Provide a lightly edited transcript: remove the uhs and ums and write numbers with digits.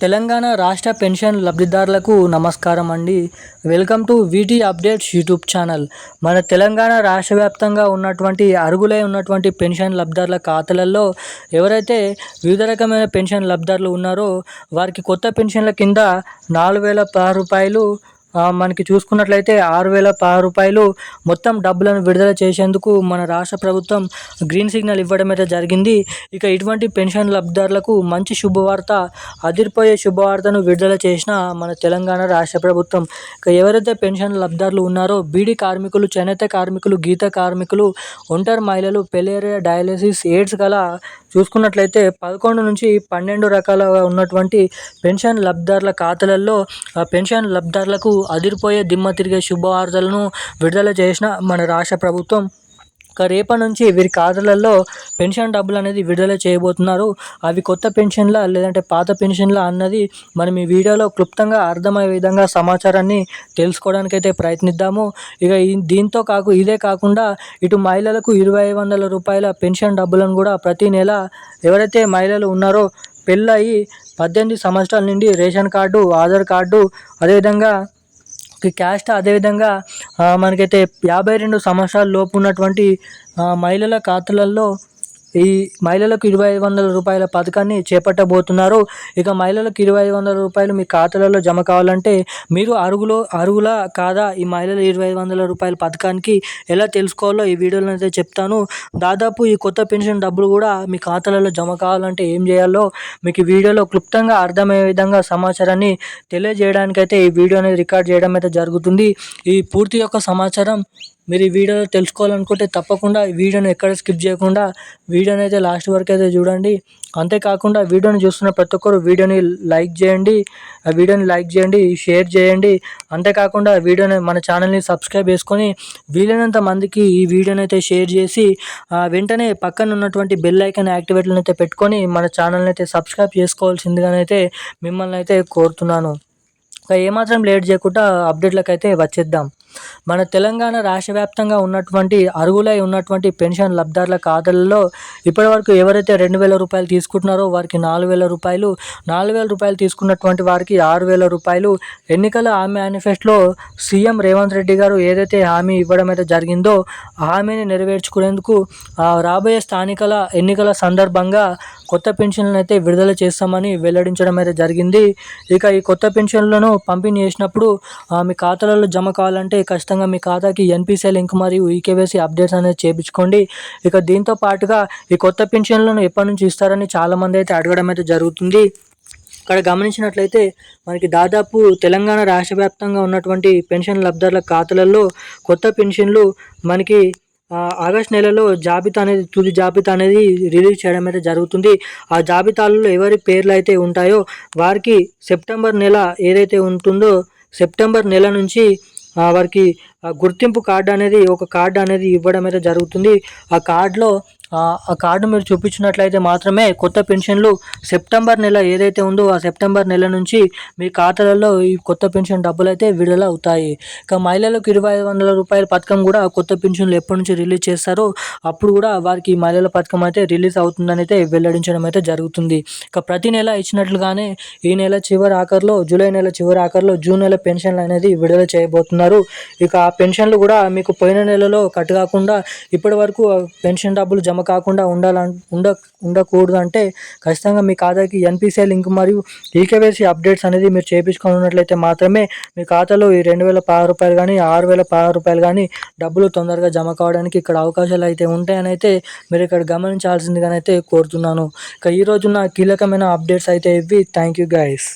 తెలంగాణ రాష్ట్ర పెన్షన్ లబ్ధిదారులకు నమస్కారం అండి. Welcome to వీటీ updates YouTube channel. మన తెలంగాణ రాష్ట్ర వ్యాప్తంగా ఉన్నటువంటి అర్హులై ఉన్నటువంటి పెన్షన్ లబ్ధిదారుల ఖాతాలలో ఎవరైతే వివిధ రకమైన పెన్షన్ లబ్ధిదారులు ఉన్నారో వారికి కొత్త పెన్షన్ల కింద 4,016 రూపాయలు మనకి చూసుకున్నట్లయితే 6,016 రూపాయలు మొత్తం డబ్బులను విడుదల చేసేందుకు మన రాష్ట్ర ప్రభుత్వం గ్రీన్ సిగ్నల్ ఇవ్వడం అయితే జరిగింది. ఇక ఇటువంటి పెన్షన్ లబ్ధిదారులకు మంచి శుభవార్త, అదిరిపోయే శుభవార్తను విడుదల చేసిన మన తెలంగాణ రాష్ట్ర ప్రభుత్వం. ఇక ఎవరైతే పెన్షన్ లబ్ధిదారులు ఉన్నారో బీడీ కార్మికులు, చేనేత కార్మికులు, గీత కార్మికులు, ఒంటరి మహిళలు, పెలేరియా, డయాలసిస్, ఎయిడ్స్ గల చూసుకున్నట్లయితే 11 నుంచి 12 రకాలుగా ఉన్నటువంటి పెన్షన్ లబ్ధిదారుల ఖాతాలలో పెన్షన్ లబ్ధిదారులకు అదిరిపోయే దిమ్మ తిరిగే శుభవార్తలను విడుదల చేసిన మన రాష్ట్ర ప్రభుత్వం. రేపటి నుంచి వీరి ఖాతాలలో పెన్షన్ డబ్బులు అనేది విడుదల చేయబోతున్నారు. అవి కొత్త పెన్షన్ల లేదంటే పాత పెన్షన్ల అన్నది మనం ఈ వీడియోలో క్లుప్తంగా అర్థమయ్యే విధంగా సమాచారాన్ని తెలుసుకోవడానికైతే ప్రయత్నిద్దాము. ఇక ఇదే కాకుండా ఇటు మహిళలకు 2,500 రూపాయల పెన్షన్ డబ్బులను కూడా ప్రతి నెల ఎవరైతే మహిళలు ఉన్నారో పెళ్ళయి 18 సంవత్సరాల నుండి రేషన్ కార్డు, ఆధార్ కార్డు, అదేవిధంగా క్యాస్ట్, అదేవిధంగా మనకైతే 52 సంవత్సరాల లోపు ఉన్నటువంటి మహిళల ఖాతాలలో ఈ మహిళలకు 2,500 రూపాయల పథకాన్ని చేపట్టబోతున్నారు. ఇక మహిళలకు 2,500 రూపాయలు మీ ఖాతాలలో జమ కావాలంటే మీరు అర్హులా కాదా, ఈ మహిళల 2,500 రూపాయల పథకానికి ఎలా తెలుసుకోవాలో ఈ వీడియోలో అయితే చెప్తాను. దాదాపు ఈ కొత్త పెన్షన్ డబ్బులు కూడా మీ ఖాతాలలో జమ కావాలంటే ఏం చేయాలో మీకు ఈ వీడియోలో క్లుప్తంగా అర్థమయ్యే విధంగా సమాచారాన్ని తెలియజేయడానికైతే ఈ వీడియో అనేది రికార్డ్ చేయడం అయితే జరుగుతుంది. ఈ పూర్తి యొక్క సమాచారం మీరు ఈ వీడియోలో తెలుసుకోవాలనుకుంటే తప్పకుండా ఈ వీడియోని ఎక్కడ స్కిప్ చేయకుండా వీడియోని అయితే లాస్ట్ వరకు అయితే చూడండి. అంతేకాకుండా వీడియోని చూస్తున్న ప్రతి ఒక్కరు వీడియోని లైక్ చేయండి, షేర్ చేయండి. అంతేకాకుండా వీడియోని మన ఛానల్ని సబ్స్క్రైబ్ చేసుకొని వీలైనంత మందికి ఈ వీడియోని అయితే షేర్ చేసి వెంటనే పక్కన ఉన్నటువంటి బెల్ ఐకాన్ యాక్టివేట్లను అయితే పెట్టుకొని మన ఛానల్ని అయితే సబ్స్క్రైబ్ చేసుకోవాల్సిందిగానైతే మిమ్మల్ని అయితే కోరుతున్నాను. ఏమాత్రం లేట్ చేయకుండా అప్డేట్లకు అయితే వచ్చేద్దాం. మన తెలంగాణ రాష్ట్ర వ్యాప్తంగా ఉన్నటువంటి అర్హులై ఉన్నటువంటి పెన్షన్ లబ్ధిదారుల ఖాతాలలో ఇప్పటివరకు ఎవరైతే 2,000 రూపాయలు తీసుకుంటున్నారో వారికి 4,000 రూపాయలు, 4,000 రూపాయలు తీసుకున్నటువంటి వారికి 6,000 రూపాయలు. ఎన్నికల హామీ మేనిఫెస్టోలో సీఎం రేవంత్ రెడ్డి గారు ఏదైతే హామీ ఇవ్వడం అయితే జరిగిందో ఆ హామీని నెరవేర్చుకునేందుకు రాబోయే స్థానికల ఎన్నికల సందర్భంగా కొత్త పెన్షన్లను అయితే విడుదల చేస్తామని వెల్లడించడం అయితే జరిగింది. ఇక ఈ కొత్త పెన్షన్లను పంపిణీ చేసినప్పుడు మీ ఖాతాలలో జమ కావాలంటే ఖచ్చితంగా మీ ఖాతాకి ఎన్పిసిఐ లింక్ మరియు ఈకేవైసీ అప్డేట్స్ అనేది చేయించుకోండి. ఇక దీంతో పాటుగా ఈ కొత్త పెన్షన్లను ఎప్పటి నుంచి ఇస్తారని చాలామంది అయితే అడగడం అయితే జరుగుతుంది. ఇక్కడ గమనించినట్లయితే మనకి దాదాపు తెలంగాణ రాష్ట్ర వ్యాప్తంగా ఉన్నటువంటి పెన్షన్ లబ్ధిదారుల ఖాతాలలో కొత్త పెన్షన్లు మనకి ఆగస్టు నెలలో తుది జాబితా అనేది రిలీజ్ చేయడం అయితే జరుగుతుంది. ఆ జాబితాలలో ఎవరి పేర్లు అయితే ఉంటాయో వారికి సెప్టెంబర్ నెల ఏదైతే ఉంటుందో సెప్టెంబర్ నెల నుంచి వారికి గుర్తింపు ఒక కార్డు అనేది ఇవ్వడం అయితే జరుగుతుంది. ఆ కార్డు మీరు చూపించినట్లయితే మాత్రమే కొత్త పెన్షన్లు సెప్టెంబర్ నెల ఏదైతే ఉందో ఆ సెప్టెంబర్ నెల నుంచి మీ ఖాతాలలో ఈ కొత్త పెన్షన్ డబ్బులు అయితే విడుదల అవుతాయి. ఇక మహిళలకు 2,500 రూపాయల పథకం కూడా కొత్త పెన్షన్లు ఎప్పటి నుంచి రిలీజ్ చేస్తారో అప్పుడు కూడా వారికి మహిళల పథకం అయితే రిలీజ్ అవుతుందని అయితే వెల్లడించడం అయితే జరుగుతుంది. ఇక ప్రతి నెల ఇచ్చినట్లుగానే ఈ నెల చివరి ఆఖరిలో, జూలై నెల చివరి ఆఖరిలో జూన్ నెల పెన్షన్లు అనేది విడుదల చేయబోతున్నారు. ఇక ఆ పెన్షన్లు కూడా మీకు పోయిన నెలలో కట్ కాకుండా ఇప్పటి వరకు పెన్షన్ డబ్బులు జమ కాకుండా ఉండకూడదు అంటే ఖచ్చితంగా మీ ఖాతాకి ఎన్పిసిఐ లింక్ మరియు ఈకేవైసీ అప్డేట్స్ అనేది మీరు చేయించుకున్నట్లయితే మాత్రమే మీ ఖాతాలో ఈ 2,016 రూపాయలు కానీ 6,016 రూపాయలు కానీ డబ్బులు తొందరగా జమ కావడానికి ఇక్కడ అవకాశాలు అయితే ఉంటాయని అయితే మీరు ఇక్కడ గమనించాల్సిందిగానైతే కోరుతున్నాను. ఇక ఈ రోజున్న కీలకమైన అప్డేట్స్ అయితే ఇవి. Thank you guys.